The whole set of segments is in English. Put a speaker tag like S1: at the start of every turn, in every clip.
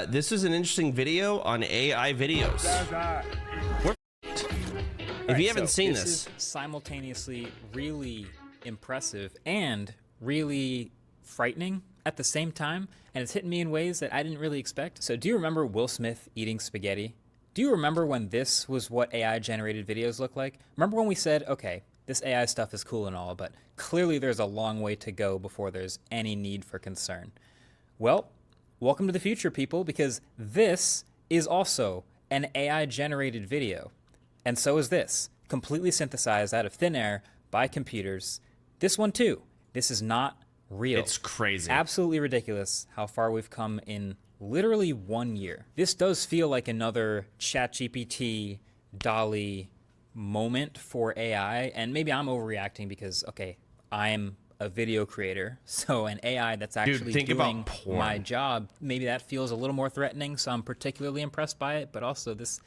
S1: This is an interesting video on AI videos. If you haven't seen this,
S2: is simultaneously really impressive and really frightening at the same time, and it's hitting me in ways that I didn't really expect. So do you remember Will Smith eating spaghetti? Do you remember when this was what AI generated videos look like? Remember when we said, okay, this AI stuff is cool and all, but clearly there's a long way to go before there's any need for concern? Well, welcome to the future, people, because this is also an AI generated video. And so is this, completely synthesized out of thin air by computers. This one too. This is not real.
S1: it's crazy.
S2: Absolutely ridiculous how far we've come in literally 1 year. This does feel like another ChatGPT, DALL-E moment for AI, and maybe I'm overreacting because, okay, I'm a video creator, so an AI that's actually doing my job, maybe that feels a little more threatening, so I'm particularly impressed by it, but also this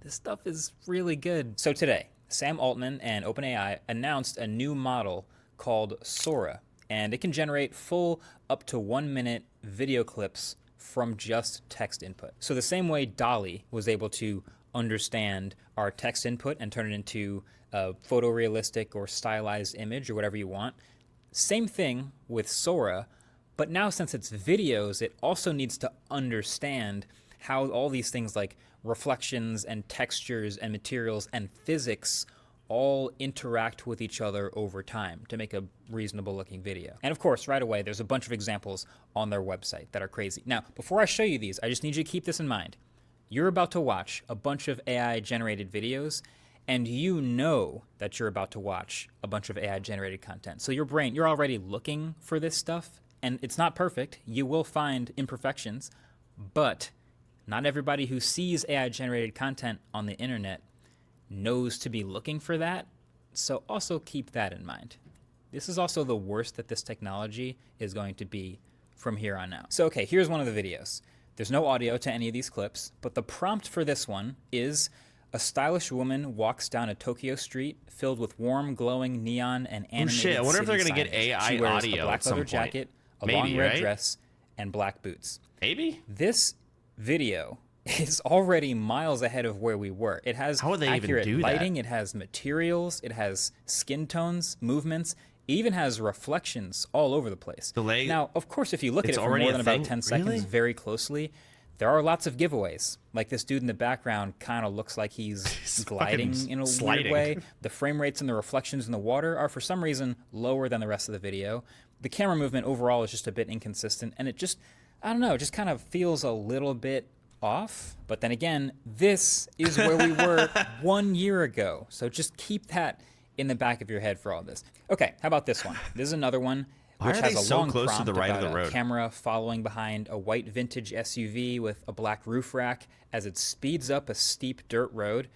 S2: stuff is really good. So today, Sam Altman and OpenAI announced a new model called Sora, and it can generate full up to 1 minute video clips from just text input. So the same way DALL-E was able to understand our text input and turn it into a photorealistic or stylized image or whatever you want, same thing with Sora, but now since it's videos, it also needs to understand how all these things like reflections and textures and materials and physics all interact with each other over time to make a reasonable looking video. And of course, right away, there's a bunch of examples on their website that are crazy. Now, before I show you these, I just need you to keep this in mind. You're about to watch a bunch of AI generated videos, and you know that you're about to watch a bunch of AI generated content. So your brain, you're already looking for this stuff, and it's not perfect. You will find imperfections, but not everybody who sees AI generated content on the internet knows to be looking for that. So also keep that in mind. This is also the worst that this technology is going to be from here on out. So okay, here's one of the videos. There's no audio to any of these clips, but the prompt for this one is: a stylish woman walks down a Tokyo street filled with warm, glowing neon and animated city
S1: shit, I wonder if they're gonna get
S2: signage.
S1: AI
S2: She wears
S1: audio
S2: a black
S1: at some
S2: leather
S1: point.
S2: jacket, a
S1: Maybe,
S2: long red
S1: right?
S2: dress, and black boots.
S1: Maybe?
S2: This video is already miles ahead of where we were. It has
S1: How would they even
S2: accurate
S1: do that?
S2: lighting, it has materials, it has skin tones, movements, it even has reflections all over the place. Now, of course, if you look at it for more than about 10 seconds very closely, there are lots of giveaways. Like this dude in the background kind of looks like he's gliding in a weird way. The frame rates and the reflections in the water are for some reason lower than the rest of the video. The camera movement overall is just a bit inconsistent, and it just, I don't know, it just kind of feels a little bit off. But then again, this is where we were 1 year ago. So just keep that in the back of your head for all this. Okay, how about this one? This is another one which has a long prompt about a camera following behind a white vintage SUV with a black roof rack as it speeds up a steep dirt road.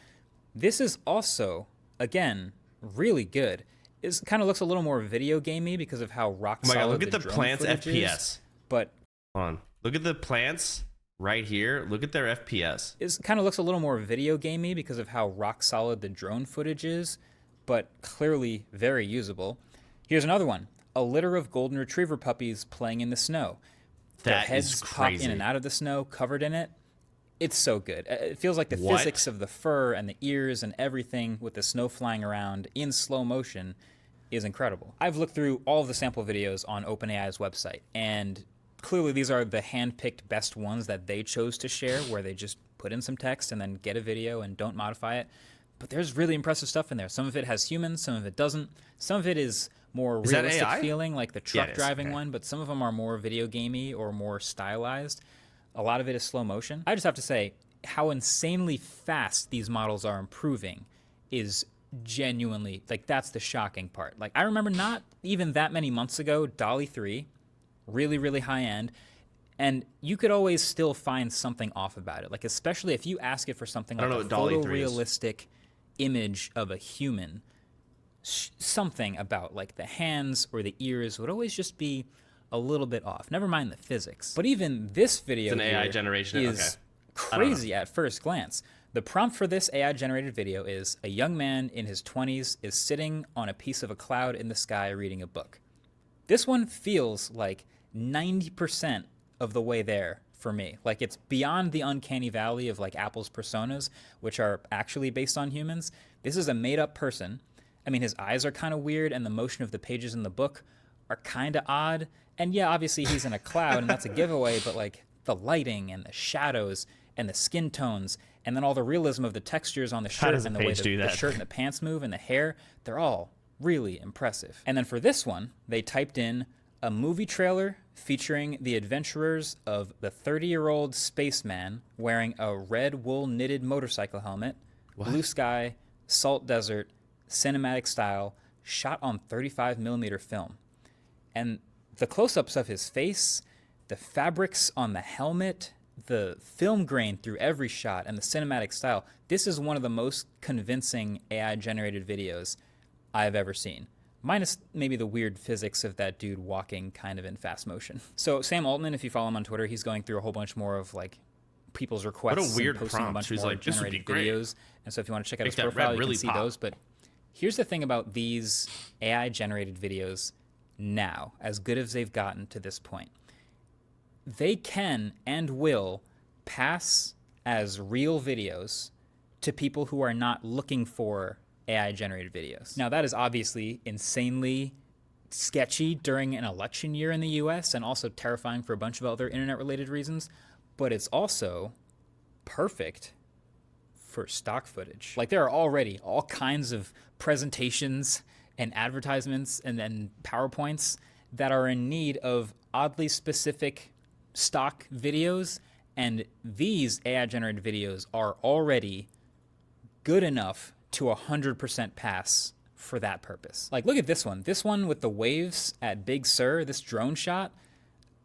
S2: This is also, again, really good. It kind of looks a little more video gamey because of how rock solid
S1: look at the plants FPS.
S2: Is, but
S1: hold on, look at the plants right here. Look at their FPS.
S2: It kind of looks a little more video gamey because of how rock solid the drone footage is, but clearly very usable. Here's another one. A litter of golden retriever puppies playing in the snow. Their heads pop in and out of the snow, covered in it. It's so good. It feels like the physics of the fur and the ears and everything with the snow flying around in slow motion is incredible. I've looked through all of the sample videos on OpenAI's website, and clearly these are the hand-picked best ones that they chose to share, where they just put in some text and then get a video and don't modify it. But there's really impressive stuff in there. Some of it has humans, some of it doesn't. Some of it is more realistic feeling, like the truck driving one, but some of them are more video gamey or more stylized. A lot of it is slow motion. I just have to say, how insanely fast these models are improving is genuinely, like, that's the shocking part. Like, I remember not even that many months ago, DALL-E 3, really, really high end, and you could always still find something off about it. Like, especially if you ask it for something like a photorealistic image of a human, something about like the hands or the ears would always just be a little bit off. Never mind the physics. But even this video
S1: it's an AI generation
S2: is crazy at first glance. The prompt for this AI generated video is: a young man in his 20s is sitting on a piece of a cloud in the sky reading a book. This one feels like 90% of the way there for me. Like, it's beyond the uncanny valley of like Apple's personas, which are actually based on humans. This is a made-up person. I mean, his eyes are kind of weird, and the motion of the pages in the book are kind of odd. And yeah, obviously he's in a cloud, and that's a giveaway, but like the lighting and the shadows and the skin tones, and then all the realism of the textures on the shirt and the way the shirt and the pants move and the hair, they're all really impressive. And then for this one, they typed in a movie trailer featuring the adventurers of the 30-year-old spaceman wearing a red wool knitted motorcycle helmet, blue sky, salt desert, cinematic style, shot on 35mm film. And the close-ups of his face, the fabrics on the helmet, the film grain through every shot, and the cinematic style, this is one of the most convincing AI-generated videos I've ever seen. Minus maybe the weird physics of that dude walking kind of in fast motion. So Sam Altman, if you follow him on Twitter, he's going through a whole bunch more of like people's requests.
S1: What a weird
S2: and posting
S1: prompt.
S2: a bunch
S1: He's
S2: more
S1: like, this would be
S2: generated
S1: great.
S2: videos. And so if you want to check out
S1: Make
S2: his
S1: that
S2: profile,
S1: red
S2: you
S1: really
S2: can see
S1: pop.
S2: those. But here's the thing about these AI-generated videos now, as good as they've gotten to this point. They can and will pass as real videos to people who are not looking for AI-generated videos. Now, that is obviously insanely sketchy during an election year in the US and also terrifying for a bunch of other internet-related reasons, but it's also perfect for stock footage. Like, there are already all kinds of presentations and advertisements and then PowerPoints that are in need of oddly specific stock videos, and these AI-generated videos are already good enough to 100% pass for that purpose. Like, look at this one. This one with the waves at Big Sur, this drone shot.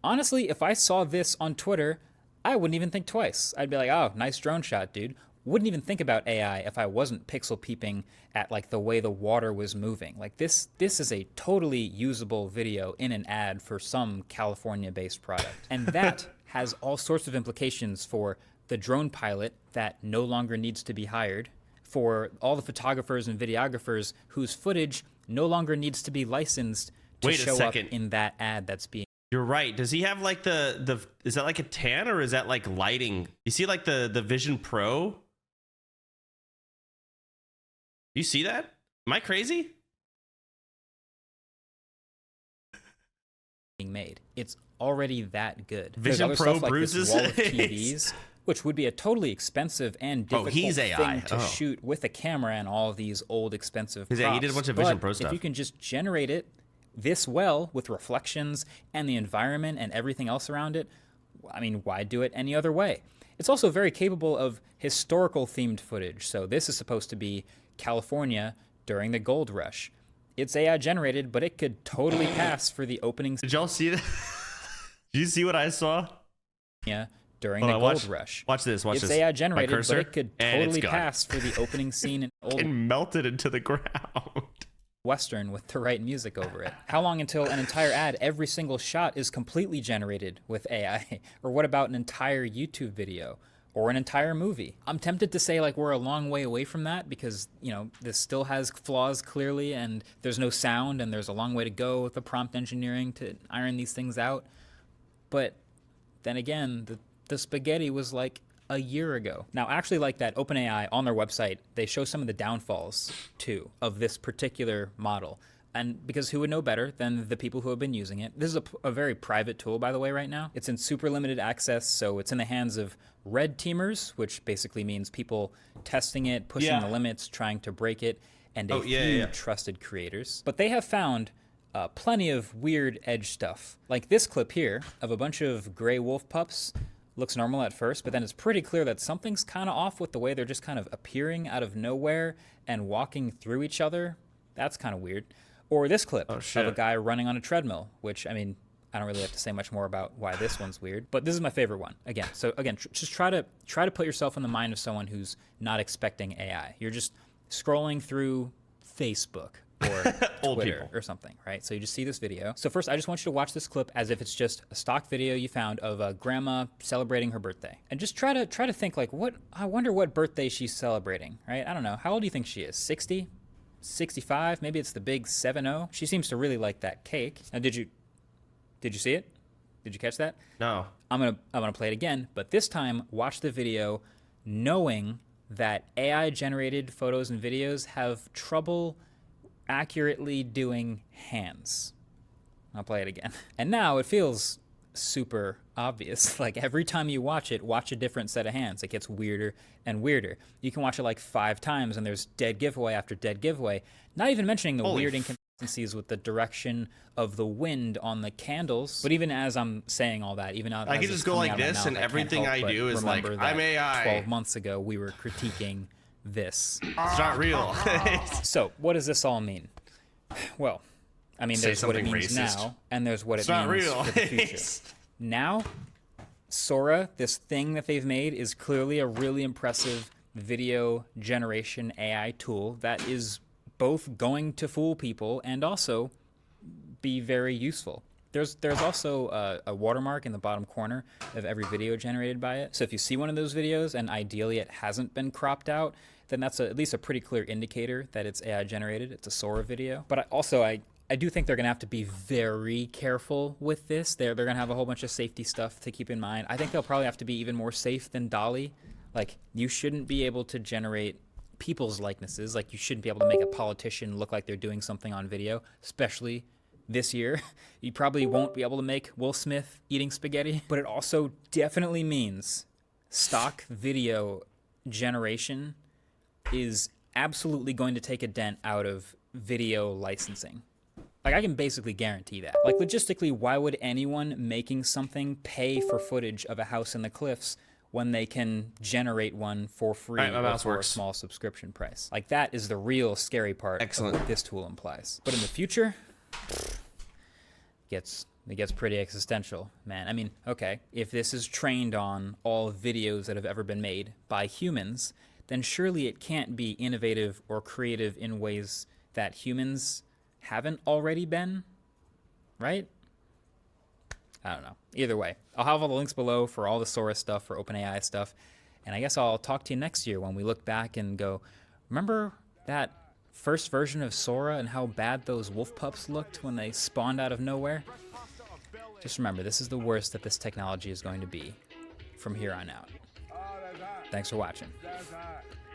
S2: Honestly, if I saw this on Twitter, I wouldn't even think twice. I'd be like, oh, nice drone shot, dude. Wouldn't even think about AI if I wasn't pixel peeping at like the way the water was moving. Like this is a totally usable video in an ad for some California-based product. And that has all sorts of implications for the drone pilot that no longer needs to be hired, for all the photographers and videographers whose footage no longer needs to be licensed to show up in that ad that's being.
S1: You're right. Does he have like the is that like a tan or is that like lighting? You see like the Vision Pro? You see that? Am I crazy?
S2: Being made. It's already that good.
S1: Vision
S2: There's
S1: Pro
S2: other stuff
S1: bruises
S2: like this wall of TVs, which would be a totally expensive and difficult thing to shoot with a camera and all of these old expensive props.
S1: Yeah, he did a bunch of Vision Pro
S2: stuff.
S1: stuff.
S2: If you can just generate it this well with reflections and the environment and everything else around it, I mean, why do it any other way? It's also very capable of historical themed footage. So this is supposed to be California during the gold rush. It's AI generated, but it could totally pass for the opening.
S1: Did y'all see that? Did you see what I saw?
S2: Yeah, during the gold rush.
S1: Watch this. Watch this.
S2: It's AI generated, but it could totally pass for the opening scene in old.
S1: And melted into the ground.
S2: Western with the right music over it. How long until an entire ad, every single shot is completely generated with AI? Or what about an entire YouTube video? Or an entire movie? I'm tempted to say like we're a long way away from that because, you know, this still has flaws clearly and there's no sound and there's a long way to go with the prompt engineering to iron these things out. But then again, the spaghetti was like a year ago. Now, actually, like that OpenAI on their website, they show some of the downfalls too of this particular model. And because who would know better than the people who have been using it? This is a very private tool, by the way, right now. It's in super limited access, so it's in the hands of red teamers, which basically means people testing it, pushing the limits, trying to break it, and a few trusted creators. But they have found plenty of weird edge stuff. Like this clip here of a bunch of gray wolf pups. Looks normal at first, but then it's pretty clear that something's kind of off with the way they're just kind of appearing out of nowhere and walking through each other. That's kind of weird. Or this clip of a guy running on a treadmill, which, I mean, I don't really have to say much more about why this one's weird, but this is my favorite one. Again, so again, just try to put yourself in the mind of someone who's not expecting AI. You're just scrolling through Facebook or Twitter or something, right? So you just see this video. So first, I just want you to watch this clip as if it's just a stock video you found of a grandma celebrating her birthday, and just try to think like, I wonder what birthday she's celebrating, right? I don't know. How old do you think she is? 60? 65? Maybe it's the big 70. She seems to really like that cake. Now, did you see it? Did you catch that?
S1: No.
S2: I'm gonna play it again, but this time watch the video knowing that AI generated photos and videos have trouble accurately doing hands. I'll play it again. And now it feels super obvious. Like every time you watch it, watch a different set of hands. It gets weirder and weirder. You can watch it like 5 times and there's dead giveaway after dead giveaway. Not even mentioning the weird inconsistencies with the direction of the wind on the candles. But even as I'm saying all that, even out,
S1: I can just go like this, and everything I do is like, I'm AI.
S2: 12 months ago, we were critiquing this.
S1: It's not real.
S2: So what does this all mean? Well, I mean, there's what it means now, and there's what it means for the future. Now, Sora, this thing that they've made, is clearly a really impressive video generation AI tool that is both going to fool people and also be very useful. There's also a watermark in the bottom corner of every video generated by it. So if you see one of those videos and ideally it hasn't been cropped out, then that's at least a pretty clear indicator that it's AI generated. It's a Sora video. But I do think they're going to have to be very careful with this. They're going to have a whole bunch of safety stuff to keep in mind. I think they'll probably have to be even more safe than DALL-E. Like, you shouldn't be able to generate people's likenesses. Like, you shouldn't be able to make a politician look like they're doing something on video, especially this year. You probably won't be able to make Will Smith eating spaghetti. But it also definitely means stock video generation is absolutely going to take a dent out of video licensing. Like, I can basically guarantee that. Like, logistically, why would anyone making something pay for footage of a house in the cliffs when they can generate one for free or for a small subscription price? Like, that is the real scary part of what this tool implies. But in the future, it gets pretty existential, man. I mean, okay, if this is trained on all videos that have ever been made by humans, then surely it can't be innovative or creative in ways that humans haven't already been, right? I don't know. Either way, I'll have all the links below for all the Sora stuff, for OpenAI stuff, and I guess I'll talk to you next year when we look back and go, remember that first version of Sora and how bad those wolf pups looked when they spawned out of nowhere? Just remember, this is the worst that this technology is going to be from here on out. Thanks for watching.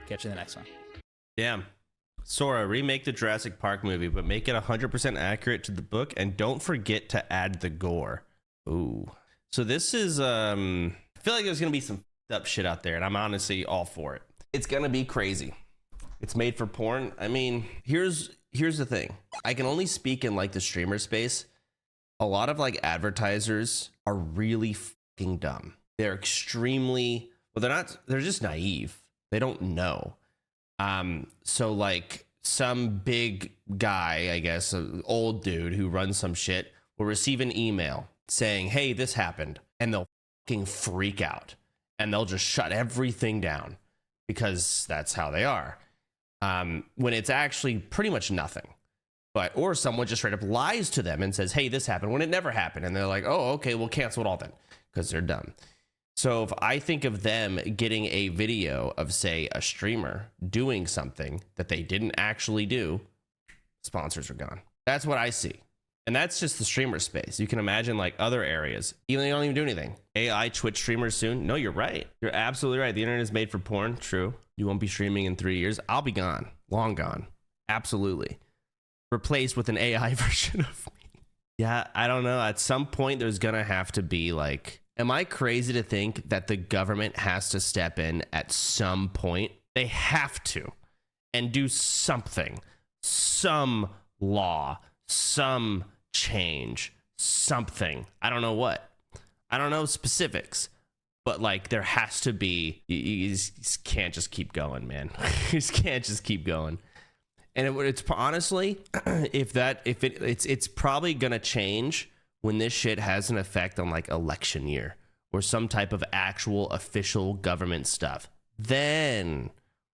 S2: Catch you in the next one.
S1: Damn. Sora, remake the Jurassic Park movie, but make it 100% accurate to the book, and don't forget to add the gore. Ooh. So this is, I feel like there's going to be some f***ed up shit out there, and I'm honestly all for it. It's going to be crazy. It's made for porn. I mean, here's the thing. I can only speak in like the streamer space. A lot of like advertisers are really fucking dumb. They're extremely, well, they're just naive. They don't know. So like some big guy, I guess, an old dude who runs some shit will receive an email saying, hey, this happened. And they'll fucking freak out and they'll just shut everything down because that's how they are. When it's actually pretty much nothing. Or someone just straight up lies to them and says, hey, this happened when it never happened. And they're like, oh, okay, we'll cancel it all then because they're dumb. So if I think of them getting a video of, say, a streamer doing something that they didn't actually do, sponsors are gone. That's what I see. And that's just the streamer space. You can imagine like other areas. Even they don't even do anything. AI Twitch streamers soon. No, you're right. You're absolutely right. The internet is made for porn. True. You won't be streaming in 3 years. I'll be gone. Long gone. Absolutely. Replaced with an AI version of me. Yeah, I don't know. At some point, there's going to have to be like, am I crazy to think that the government has to step in at some point? They have to and do something, some law, some change, something. I don't know what. I don't know specifics, but like there has to be. You just can't just keep going, man. You just can't just keep going. And it's honestly, it's probably gonna change when this shit has an effect on like election year or some type of actual official government stuff. Then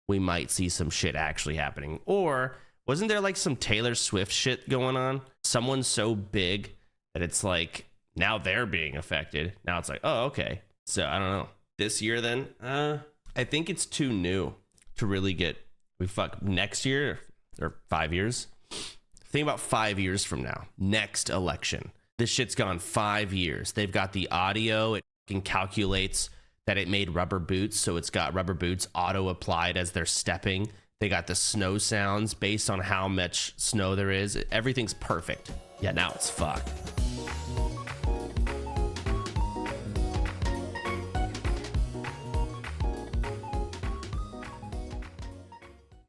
S1: we might see some shit actually happening. Or wasn't there like some Taylor Swift shit going on? Someone so big that it's like now they're being affected. Now it's like, oh, okay. So I don't know. This year then, I think it's too new to really get, next year or 5 years. Think about 5 years from now, next election. This shit's gone 5 years. They've got the audio. It fucking calculates that it made rubber boots, so it's got rubber boots auto applied as they're stepping. They got the snow sounds based on how much snow there is. Everything's perfect. Yeah, now it's fucked.